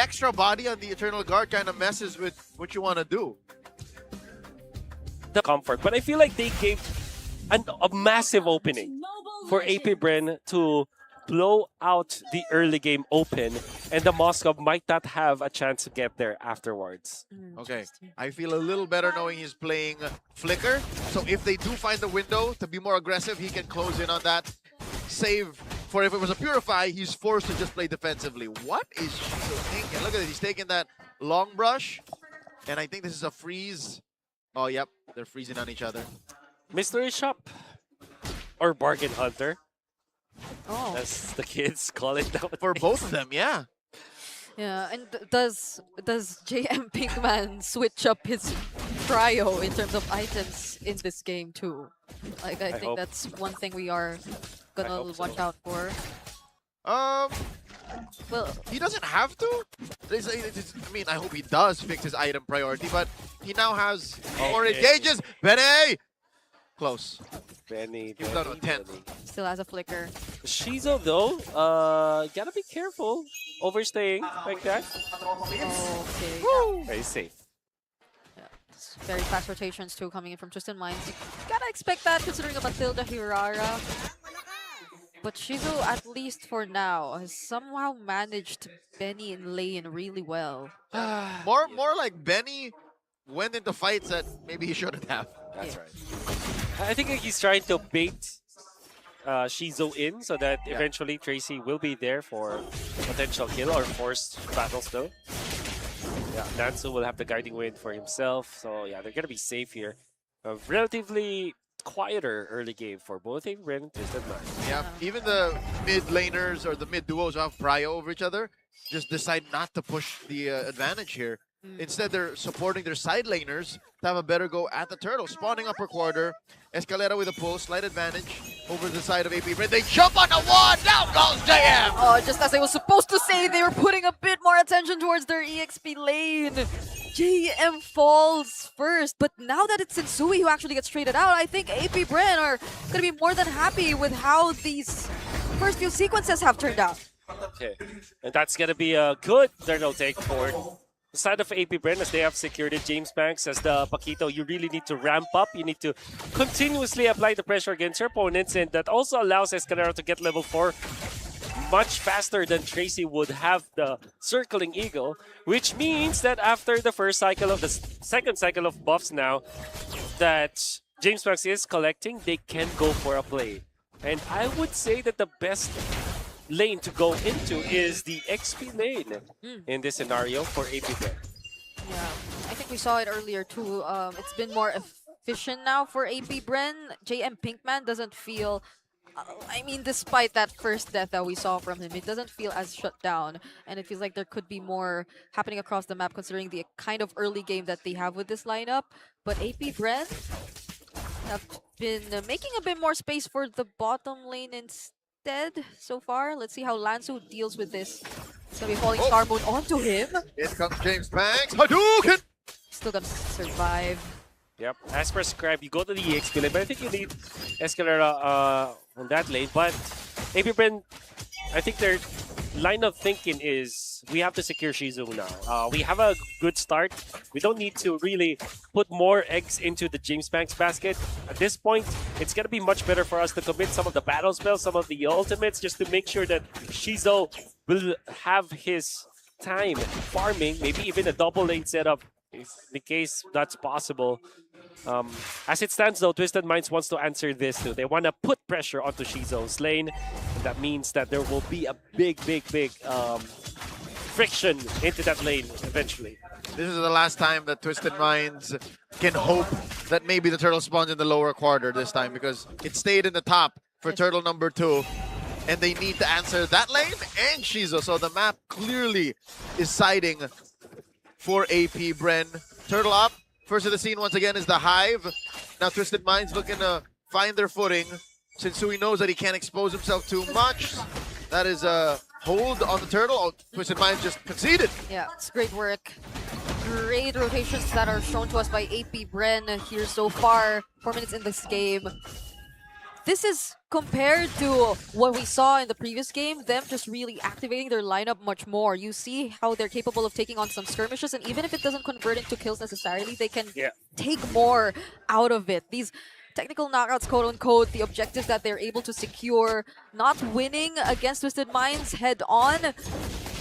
extra body on the Eternal Guard kind of messes with what you want to do. The comfort, but I feel like they gave a massive opening for AP.Bren to blow out the early game open, and the Moskov might not have a chance to get there afterwards. Okay, I feel a little better knowing he's playing Flicker. So if they do find the window to be more aggressive, he can close in on that. Save for if it was a Purify, he's forced to just play defensively. What is Shizo thinking? Look at this, he's taking that long brush, and I think this is a freeze. Oh, yep, they're freezing on each other. Mystery Shop or Bargain Hunter, Oh. as the kids call it nowadays. For both of them, yeah. Yeah, and does JM Pinkman switch up his trio in terms of items in this game too? Like I think hope. that's one thing we are gonna hope so. watch out for. Well, He doesn't have to. I mean, I hope he does fix his item priority, but he now has more Okay. engages. Benny! Close. Benny, You've done a 10. still has a flicker. Shizo though, gotta be careful overstaying like that. Okay. Very safe. Very fast rotations too coming in from Twisted Minds. You gotta expect that considering a Matilda Hirara. But Shizu, at least for now, has somehow managed Benny in lane really well. More like Benny went into fights that maybe he shouldn't have. That's right. I think he's trying to bait Shizo in so that eventually Tracy will be there for potential kill or forced battles though. Yeah, Nansu will have the guiding wind for himself, so yeah, they're gonna be safe here. A relatively quieter early game for both AP.Bren and Twisted Minds. Yeah, even the mid laners or the mid duos who have prio over each other just decide not to push the advantage here. Instead, they're supporting their side laners to have a better go at the turtle. Spawning upper quarter, Escalera with a pull, slight advantage over the side of AP.Bren. They jump on the one, down goes JM! Oh, just as I was supposed to say, they were putting a bit more attention towards their EXP lane. JM falls first, but now that it's Sensui who actually gets traded out, I think AP.Bren are going to be more than happy with how these first few sequences have turned out. Okay, and that's gonna be a good turtle take for the side of AP.Bren as they have secured it. James Banks as the Paquito, you really need to ramp up. You need to continuously apply the pressure against your opponents, and that also allows Escalera to get level 4 much faster than Tracy would have the Circling Eagle, which means that after the first cycle of the second cycle of buffs now that James Banks is collecting, they can go for a play. And I would say that the best lane to go into is the XP lane in this scenario for AP.Bren. Yeah, I think we saw it earlier too. It's been more efficient now for AP.Bren. JM Pinkman doesn't feel... I mean, despite that first death that we saw from him, it doesn't feel as shut down. And it feels like there could be more happening across the map considering the kind of early game that they have with this lineup. But AP.Bren have been making a bit more space for the bottom lane instead so far. Let's see how Lansu deals with this. It's going to be falling Star Moon onto him. Here comes James Banks. Hadouken! Still going to survive. Yep, as prescribed, you go to the EXP lane, but I think you need Escalera on that lane. But AP.Bren, I think their line of thinking is we have to secure Shizu now. We have a good start. We don't need to really put more eggs into the James Banks basket. At this point, it's going to be much better for us to commit some of the battle spells, some of the ultimates, just to make sure that Shizu will have his time farming, maybe even a double lane setup in the case that's possible. As it stands though, Twisted Minds wants to answer this too. They want to put pressure onto Shizo's lane, and that means that there will be a big friction into that lane eventually. This is the last time that Twisted Minds can hope that maybe the turtle spawns in the lower quarter this time, because it stayed in the top for turtle number 2. And they need to answer that lane and Shizo. So the map clearly is siding for AP.Bren. Turtle up. First of the scene once again is the Hive. Now Twisted Minds looking to find their footing. Sensui knows that he can't expose himself too much. That is a hold on the turtle. Oh, Twisted Minds just conceded. Yeah, it's great work. Great rotations that are shown to us by AP.Bren here so far. 4 minutes in this game. this is compared to what we saw in the previous game, them just really activating their lineup much more. You see how they're capable of taking on some skirmishes, and even if it doesn't convert into kills necessarily, they can take more out of it. These technical knockouts, quote-unquote, the objectives that they're able to secure, not winning against Twisted Minds head-on,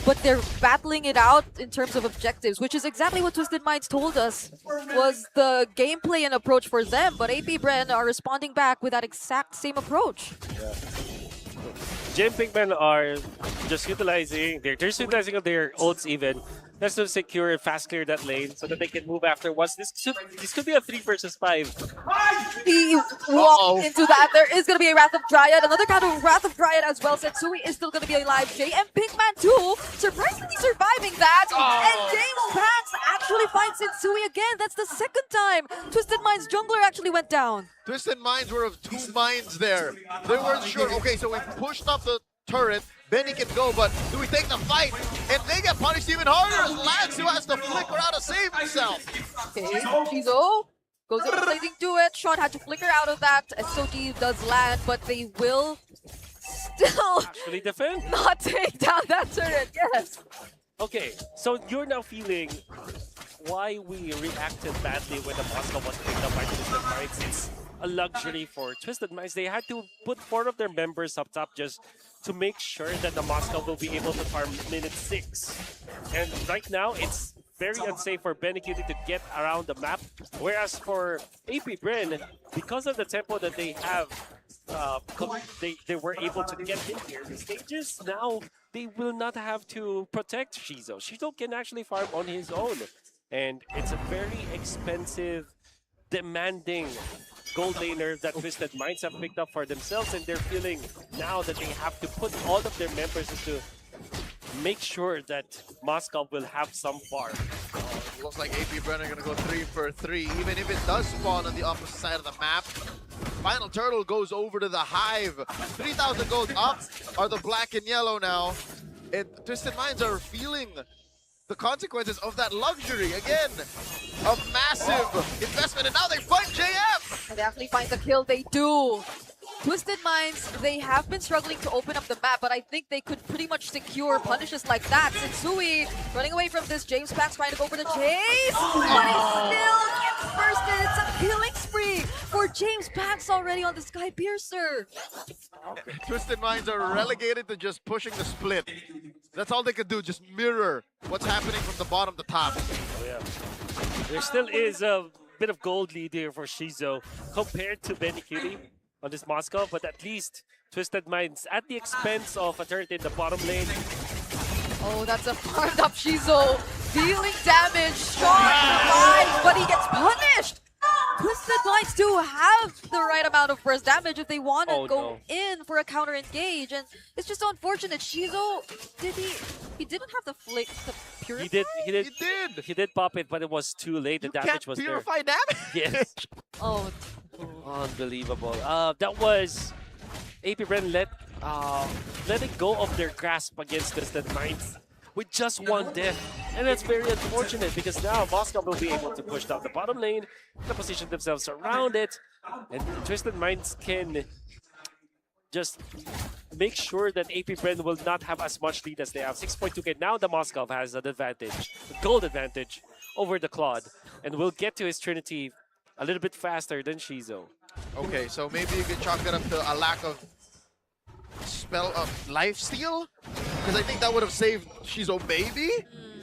but they're battling it out in terms of objectives, which is exactly what Twisted Minds told us was the gameplay and approach for them. But AP.Bren are responding back with that exact same approach. Jim Pinkman are just utilizing their their ults even just to secure and fast clear that lane so that they can move afterwards. This could be a 3 versus 5. He walked into that. There is going to be a Wrath of Dryad. Another kind of Wrath of Dryad as well. Setsui is still going to be alive. JM Pinkman too, surprisingly surviving that. And James Pax actually finds Setsui again. That's the second time Twisted Minds jungler actually went down. Twisted Minds were of two minds there. They weren't sure. Okay, so we pushed up the turret. Benny can go, but do we take the fight? And they get punished even harder as Lax, who has to flicker out to save himself. Okay, Shizo goes in blazing to it. Sean had to flicker out of that. SOG does land, but they will still Actually defend. not take down that turret. Yes. Okay, so you're now feeling why we reacted badly when the Moscow was picked up by Twisted Minds. It's a luxury for Twisted Minds. They had to put 4 of their members up top just to make sure that the Moscow will be able to farm minute 6. And right now, it's very unsafe for Benny Cutie to get around the map. Whereas for AP.Bren, because of the tempo that they have, they were able to get in here. The stages, now they will not have to protect Shizo. Shizo can actually farm on his own. And it's a very expensive, demanding gold laner that Twisted Minds have picked up for themselves, and they're feeling now that they have to put all of their members into make sure that Moscow will have some farm. Looks like AP.Bren are going to go 3 for 3, even if it does spawn on the opposite side of the map. Final Turtle goes over to the Hive. 3,000 gold up are the black and yellow now. And Twisted Minds are feeling the consequences of that luxury. Again, a massive investment, and now they fight JM! And they actually find the kill. They do. Twisted Minds, they have been struggling to open up the map, but I think they could pretty much secure punishes like that. Setsui running away from this. James Pax trying to go for the chase, but he still gets bursted. It's a killing spree for James Pax already on the Sky Piercer. Twisted Minds are relegated to just pushing the split. That's all they could do, just mirror what's happening from the bottom to top. Oh, yeah. There still is a bit of gold lead here for Shizo compared to Benny Cutie on this Moscow, but at least Twisted Minds at the expense of a turret in the bottom lane. Oh, that's a farmed up Shizo. Dealing damage. Sean survives, but he gets punished. Twisted Minds do have the right amount of burst damage if they want to go in for a counter engage, and it's just so unfortunate. Shizo, he didn't have the flick, the purify? He did pop it, but it was too late. The damage was there. Purify damage? Yes. Oh. Unbelievable. That was AP.Bren letting go of their grasp against Twisted Minds with just one death. And that's very unfortunate because now Moscow will be able to push down the bottom lane, to position themselves around it, and Twisted Minds can just make sure that AP.Bren will not have as much lead as they have. 6.2k. Now the Moscow has an advantage, a gold advantage over the Claude, and will get to his Trinity a little bit faster than Shizo. Okay, so maybe you can chalk that up to a lack of life steal, because I think that would have saved Shizo maybe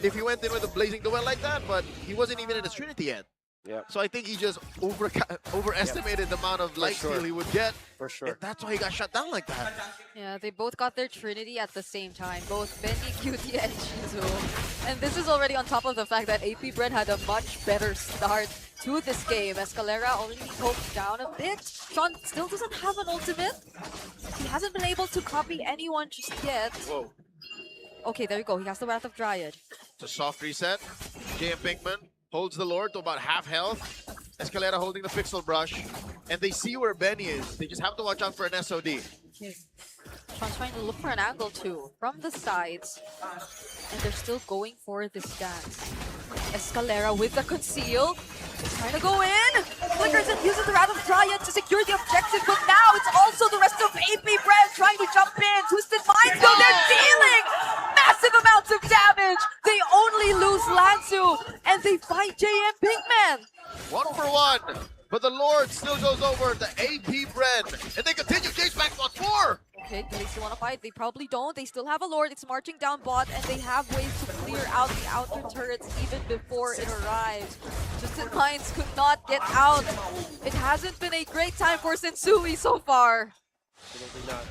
if he went in with a blazing duel like that, but he wasn't even in his Trinity yet. Yeah. So I think he just overestimated the amount of life steal he would get. For sure. And that's why he got shut down like that. Yeah, they both got their Trinity at the same time, both Benny, Cutie, and Shizu. And this is already on top of the fact that AP.Bren had a much better start to this game. Escalera already poked down a bit. Sean still doesn't have an ultimate. He hasn't been able to copy anyone just yet. Whoa. Okay, there you go. He has the Wrath of Dryad. It's a soft reset. JM Pinkman holds the Lord to about half health. Escalera holding the Pixel Brush. And they see where Benny is. They just have to watch out for an SOD. Sean's trying to look for an angle too, from the sides. And they're still going for this dance. Escalera with the conceal. Trying to go in. flickers and uses the Rattle Giant to secure the objective, but now it's also the rest of AP.Bren trying to jump in. Twisted Minds, though, they're dealing massive amounts of damage. They only lose Lansu, and they fight JM Pinkman. 1-for-1. But the Lord still goes over to AP.Bren. And they continue. James Max wants more. Okay, do they still want to fight? They probably don't. They still have a Lord. It's marching down bot, and they have ways to clear out the outer turrets even before it arrives. Twisted Minds could not get out. It hasn't been a great time for Sensui so far. Absolutely not.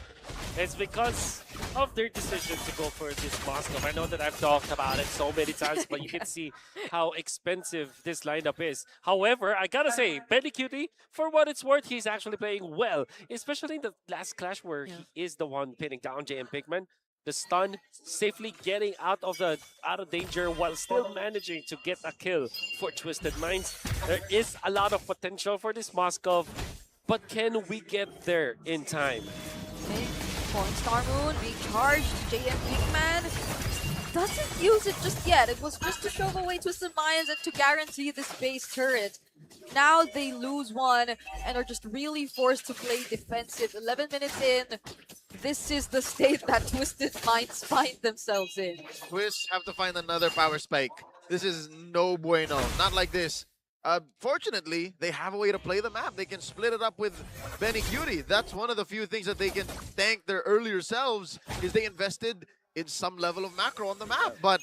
It's because of their decision to go for this Moskov. I know that I've talked about it so many times, but you can see how expensive this lineup is. However, I gotta say, Benny Cutie, for what it's worth, he's actually playing well. Especially in the last clash where he is the one pinning down JM Pinkman. The stun, safely getting out of danger while still managing to get a kill for Twisted Minds. There is a lot of potential for this Moskov, but can we get there in time? Okay. Falling Star Moon being charged. JM Pinkman doesn't use it just yet. It was just to shove away Twisted Minds and to guarantee this base turret. Now they lose one and are just really forced to play defensive. 11 minutes in. This is the state that Twisted Minds find themselves in. TWIS have to find another power spike. This is no bueno. Not like this. Fortunately, they have a way to play the map. They can split it up with Benny Cutie. That's one of the few things that they can thank their earlier selves, is they invested in some level of macro on the map. But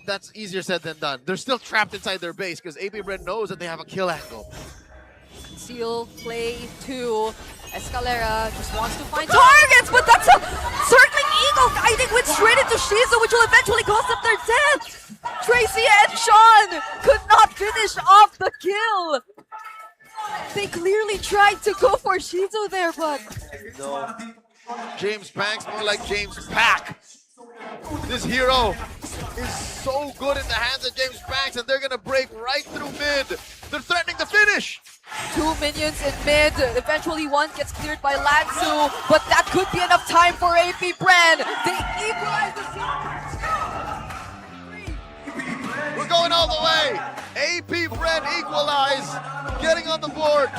that's easier said than done. They're still trapped inside their base because AP.Bren knows that they have a kill angle. Seal play 2. Escalera just wants to find targets, but that's a circling eagle guiding with straight into Shizu, which will eventually cost them their death. Tracy and Sean could not finish off the kill. They clearly tried to go for Shizu there, but no. James Banks, more like James Pack. This hero is so good in the hands of James Banks, and they're gonna break right through mid. They're threatening to finish. 2 minions in mid. Eventually one gets cleared by Lansu, but that could be enough time for AP.Bren. They equalize the We're going all the way. AP.Bren equalize, getting on the board.